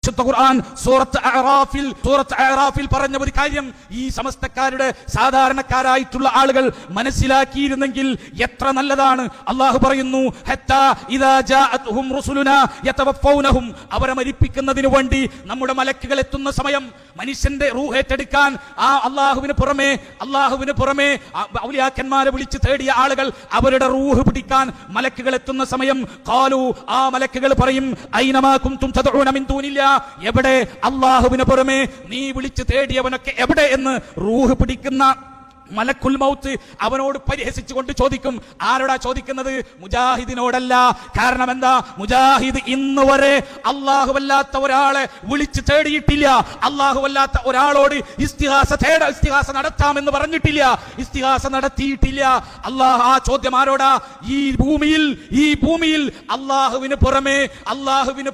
പരിശുദ്ധ ഖുർആൻ സൂറത്ത് അഅറാഫിൽ പറഞ്ഞ ഒരു കാര്യം ഈ സമസ്തക്കാരുടെ സാധാരണക്കാരായിട്ടുള്ള ആളുകൾ മനസ്സിലാക്കിയിരുന്നെങ്കിൽ എത്ര നല്ലതാണ്. അല്ലാഹു പറയുന്നു, ഹത്താ ഇദാ ജാഅത്ഹും റുസുലുനാ യതവഫൗനഹും, അവരെ മരിപ്പിക്കുന്നതിനു വേണ്ടി നമ്മുടെ മലക്കുകൾ എത്തുന്ന സമയം, മനുഷ്യന്റെ റൂഹ് ഏറ്റെടുക്കാൻ ആ അല്ലാഹുവിന് പുറമെ ഔലിയാക്കന്മാരെ വിളിച്ച് തേടിയ ആളുകൾ അവരുടെ റൂഹ് പിടിക്കാൻ മലക്കുകൾ എത്തുന്ന സമയം, ഖാലു, ആ മലക്കുകൾ പറയും, ഐനമാ കുൻതും തദഊന മിൻ ദൂനില്ലാ, എവിടെ അല്ലാഹുവിന് പുറമെ നീ വിളിച്ച് തേടിയവനൊക്കെ എവിടെ എന്ന് റൂഹ് പിടിക്കുന്ന മലക്കുൽ മൗത്ത് അവനോട് പരിഹസിച്ചുകൊണ്ട് ചോദിക്കും. ആരോടാ ചോദിക്കുന്നത്? മുജാഹിദിനോടല്ല. കാരണം എന്താ? മുജാഹിദ് ഇന്ന് വരെ അല്ലാഹുവല്ലാത്ത ഒരാളെ വിളിച്ച് തേടിയിട്ടില്ല. അല്ലാഹുവല്ലാത്ത ഒരാളോട് ഇസ്തിഹാസ നടത്താമെന്ന് പറഞ്ഞിട്ടില്ല, ഇസ്തിഹാസ നടത്തിയിട്ടില്ല. അല്ലാഹ് ആ ചോദ്യം ആരോടാ? ഈ ഭൂമിയിൽ അല്ലാഹുവിന്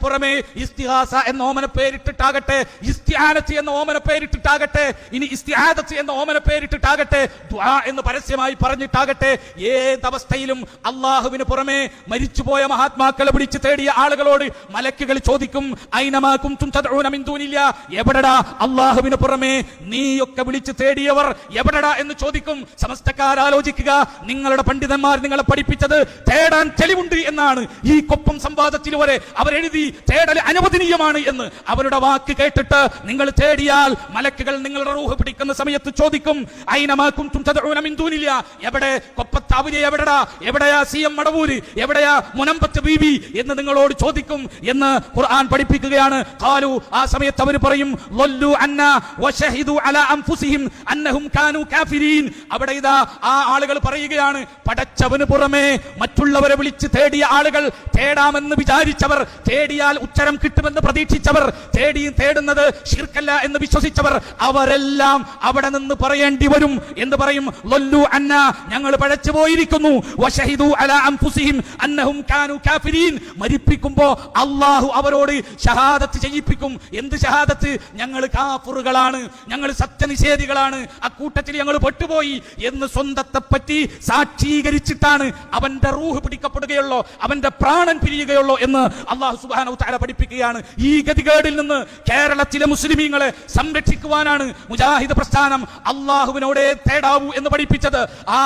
പുറമെ ഇസ്തിഹാസ എന്ന ഓമന പേരിട്ടിട്ടാകട്ടെ, ഇസ്തിആനത്ത് എന്ന ഓമന പേരിട്ടിട്ടാകട്ടെ, ഇനി ഇസ്തിആദത്ത് എന്ന ഓമന പേരിട്ടിട്ടാകട്ടെ, ദുആ എന്ന് പരസ്യമായി പറഞ്ഞിട്ടാകട്ടെ, ഏതവസ്ഥയിലും അല്ലാഹുവിന് പുറമെ മരിച്ചുപോയ മഹാത്മാക്കളെ വിളിച്ച് തേടിയ ആളുകളോട് മലക്കുകൾ ചോദിക്കും, ഐനമാ കുൻതും തദഊന മിൻ ദൂനില്ലാ, എവിടെടാ അല്ലാഹുവിന് പുറമെ നീയൊക്കെ വിളിച്ച് തേടിയവർ എവിടെടാ എന്ന് ചോദിക്കും. സമസ്തക്കാർ ആലോചിക്കുക, നിങ്ങളുടെ പണ്ഡിതന്മാർ നിങ്ങളെ പഠിപ്പിച്ചത് തേടാൻ തെളിവുണ്ട് എന്നാണ്. ഈ കൊപ്പം സംവാദത്തിൽ വരെ അവരെഴുതി തേടൽ അനുവദനീയമാണ് എന്ന്. അവരുടെ വാക്ക് കേട്ടിട്ട് നിങ്ങൾ തേടിയാൽ മലക്കുകൾ നിങ്ങളുടെ റൂഹ് പിടിക്കുന്ന സമയത്ത് ചോദിക്കും, ഐനമാ കുൻതും തദഊന മിൻ ദൂനില്ലാ, എവിടെ കൊപ്പത്താവിലെ എവിടെടാ, എവിടെയാ സിഎം മടവൂര്, എവിടെയാ മുനമ്പത്ത് ബീബി എന്ന് നിങ്ങളോട് ചോദിക്കും എന്ന് ഖുർആൻ പഠിപ്പിക്കുകയാണ്. ഖാലു, ആ സമയത്ത് അവർ പറയും, ലല്ലു അന്നാ വശഹിദു അലാ അൻഫുസിഹിം അന്നഹും കാനൂ കാഫിരീൻ. അവിടെ ഇതാ ആ ആളുകൾ പറയുകയാണ്, പടച്ചവന് പുറമെ മറ്റുള്ളവരെ വിളിച്ച് തേടിയ ആളുകൾ, തേടാമെന്ന് വിചാരിച്ചവർ, തേടിയാൽ ഉത്തരം കിട്ടുമെന്ന് പ്രതീക്ഷിച്ചവർ, തേടുന്നത് ശിർക്കല്ല എന്ന് വിശ്വസിച്ചവർ, അവരെല്ലാം അവിടെ നിന്ന് പറയേണ്ടി വരും. എന്ന് പറയും, ലല്ലു അന്നാ, ഞങ്ങൾ പഴച്ചു പോയിരിക്കുന്നു, വശഹിദു അലാ അൻഫുസിഹിം അന്നഹും കാനൂ കാഫിരീൻ. മരിപ്പിക്കുമ്പോൾ അല്ലാഹു അവരോട് ഷഹാദത്ത് ചെയ്യിപ്പിക്കും. എന്ത് ഷഹാദത്ത്? ഞങ്ങൾ കാഫിറുകളാണ്, ഞങ്ങൾ സത്യനിഷേധികളാണ്, അക്കൂട്ടത്തിൽ ഞങ്ങൾ പെട്ടുപോയി എന്ന് സ്വന്തത്തെ പറ്റി സാക്ഷീകരിച്ചിട്ടാണ് അവന്റെ റൂഹ് പിടിക്കപ്പെടുകയുള്ളൂ, അവന്റെ പ്രാണൻ പിരിയുകയുള്ളൂ എന്ന് അല്ലാഹു സുബ്ഹാനഹു തആല പഠിപ്പിക്കുകയാണ്. ഈ ഗതികേടിൽ നിന്ന് കേരളത്തിലെ മുസ്ലിമീങ്ങളെ സംരക്ഷിക്കുവാനാണ് മുജാഹിദ് പ്രസ്ഥാനം അല്ലാഹുവിനോട് തേടാവൂ എന്ന് പഠിപ്പിച്ചത്. ആ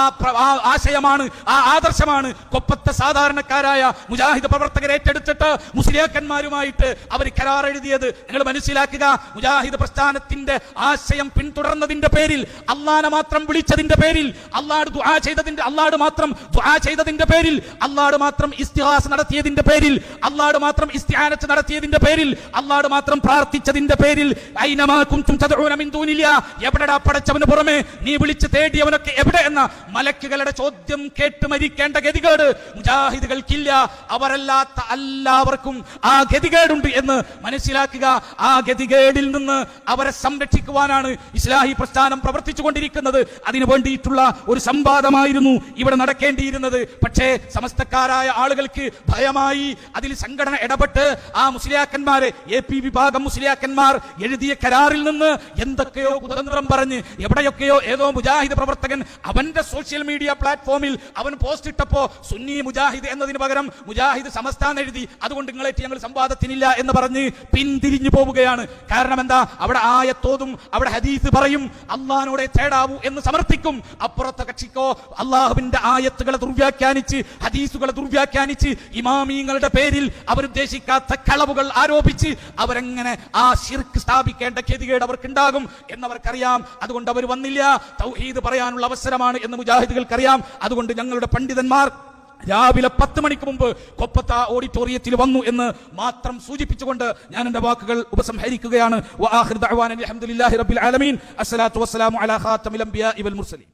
ആശയമാണ്, ആ ആദർശമാണ് കൊപ്പത്തെ സാധാരണക്കാരായ മുജാഹിദ് പ്രവർത്തകരെ ഏറ്റെടുത്തിട്ട് മുസ്ലിയാക്കന്മാരുമായിട്ട് അവർ കരാർ എഴുതിയത്. നിങ്ങൾ മനസ്സിലാക്കുക, മുജാഹിദ് പ്രസ്ഥാനത്തിന്റെ ആശയം പിന്തുടർന്നതിന്റെ പേരിൽ, അള്ളാനെ മാത്രം വിളിച്ചതിന്റെ പേരിൽ, അള്ളാഹ് മാത്രം ദുആ ചെയ്തതിന്റെ പേരിൽ, അള്ളാഹ് മാത്രം ഇസ്തിഹാസ നടത്തിയതിന്റെ പേരിൽ, അള്ളാഹ് മാത്രം ഇസ്തിആനത്ത് നടത്തിയതിന്റെ പേരിൽ, അള്ളാഹ് മാത്രം പ്രാർത്ഥിച്ചതിന്റെ പേരിൽ, ഐനമാ കുൻതും തദഊന മിൻ ദൂനില്ലാ, എവിടെടാ പടച്ചവന് പുറമെ നീ വിളിച്ച് തേടിയവനൊക്കെ എവിടെ എന്ന മലക്കുകളുടെ ചോദ്യം കേട്ട് മരിക്കേണ്ട ഗതികേട് മുജാഹിദുകൾക്കില്ല. അവരല്ലാത്ത എല്ലാവർക്കും ആ ഗതികേടുണ്ട് എന്ന് മനസ്സിലാക്കുക. ആ ഗതികേടിൽ നിന്ന് അവരെ സംരക്ഷിക്കുവാനാണ് ഇസ്ലാഹി പ്രസ്ഥാനം പ്രവർത്തിച്ചു കൊണ്ടിരിക്കുന്നത്. അതിനു വേണ്ടിയിട്ടുള്ള ഒരു സംവാദമായിരുന്നു ഇവിടെ നടക്കേണ്ടിയിരുന്നത്. പക്ഷേ സമസ്തക്കാരായ ആളുകൾക്ക് ഭയമായി. അതിൽ സംഘടന ഇടപെട്ട് ആ മുസ്ലിയാക്കന്മാരെ, AP വിഭാഗം മുസ്ലിയാക്കന്മാർ എഴുതിയ കരാറിൽ നിന്ന് എന്തൊക്കെയോ കുതന്ത്രം പറഞ്ഞ് എവിടെയൊക്കെയോ ഏതോ മുജാഹിദ് പ്രവർത്തകൻ അവന്റെ സോഷ്യൽ മീഡിയ പ്ലാറ്റ്ഫോമിൽ അവൻ പോസ്റ്റ് ഇട്ടപ്പോ സുന്നി മുജാഹിദ് എന്നതിന് പകരം മുജാഹിദ് സമസ്താൻ എഴുതി, അതുകൊണ്ട് നിങ്ങളേറ്റ് ഞങ്ങൾ സംവാദത്തിനില്ല എന്ന് പറഞ്ഞ് പിന്തിരിഞ്ഞു പോവുകയാണ്. കാരണം എന്താ? അവിടെ ആയത്തോതും അവിടെ ഹദീസ് പറയും, അള്ളാഹിനോടെ തേടാവൂ എന്ന് സമർത്ഥിക്കും. അപ്പുറത്തെ കക്ഷിക്കോ അള്ളാഹുവിന്റെ ആയത്തുകളെ ദുർവ്യാഖ്യാനിച്ച്, ഹദീസുകളെ ദുർവ്യാഖ്യാനിച്ച്, ഇമാമിങ്ങളുടെ പേരിൽ അവരുദ്ദേശിക്കാത്ത കളവുകൾ ആരോപിച്ച് അവരെങ്ങനെ ആ ശിർക്ക് സ്ഥാപിക്കേണ്ട ഗതികേട് അവർക്കുണ്ടാകും എന്നവർക്കറിയാം. അതുകൊണ്ട് അവർ വന്നില്ല. തൗഹീദ് പറയാനുള്ള അവസരമാണ് എന്ന് മുജാഹിദുകൾക്കറിയാം. അതുകൊണ്ട് ഞങ്ങളുടെ പണ്ഡിതന്മാർ രാവിലെ 10 മണിക്ക് മുമ്പ് കൊപ്പത്ത ഓഡിറ്റോറിയത്തിൽ വന്നു എന്ന് മാത്രം സൂചിപ്പിച്ചുകൊണ്ട് ഞാൻ എന്റെ വാക്കുകൾ ഉപസംഹരിക്കുകയാണ്. വആഖിറു ദഅ്വാനാ അൽഹംദുലില്ലാഹി റബ്ബിൽ ആലമീൻ. അസ്സലാത്തു വസ്സലാമു അലാ ഖാതമിൽ അംബിയാഇ വൽ മുർസലീൻ.